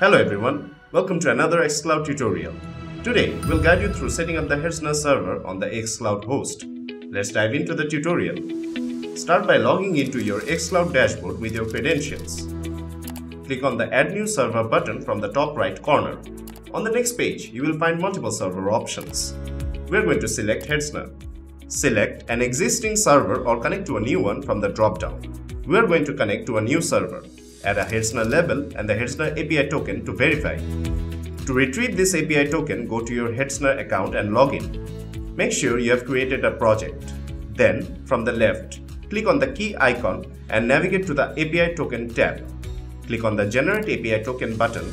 Hello everyone, welcome to another xCloud tutorial. Today, we'll guide you through setting up the Hetzner server on the xCloud host. Let's dive into the tutorial. Start by logging into your xCloud dashboard with your credentials. Click on the Add New Server button from the top right corner. On the next page, you will find multiple server options. We're going to select Hetzner. Select an existing server or connect to a new one from the drop-down. We're going to connect to a new server. Add a Hetzner label and the Hetzner API token to verify. To retrieve this API token, go to your Hetzner account and log in. Make sure you have created a project. Then, from the left, click on the key icon and navigate to the API token tab. Click on the Generate API token button.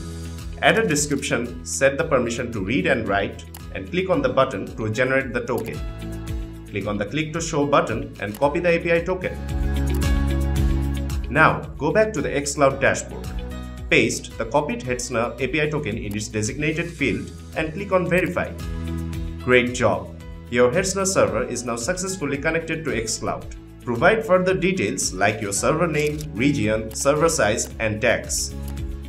Add a description, set the permission to read and write, and click on the button to generate the token. Click on the Click to Show button and copy the API token. Now, go back to the xCloud dashboard. Paste the copied Hetzner API token in its designated field and click on Verify. Great job! Your Hetzner server is now successfully connected to xCloud. Provide further details like your server name, region, server size, and tags.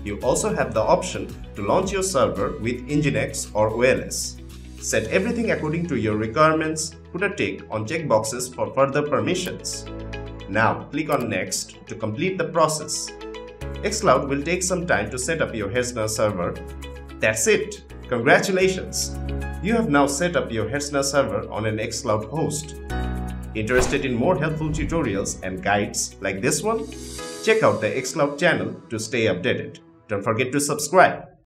You also have the option to launch your server with Nginx or OLS. Set everything according to your requirements. Put a tick on checkboxes for further permissions. Now click on Next to complete the process. xCloud will take some time to set up your Hetzner server. That's it! Congratulations! You have now set up your Hetzner server on an xCloud host. Interested in more helpful tutorials and guides like this one? Check out the xCloud channel to stay updated. Don't forget to subscribe.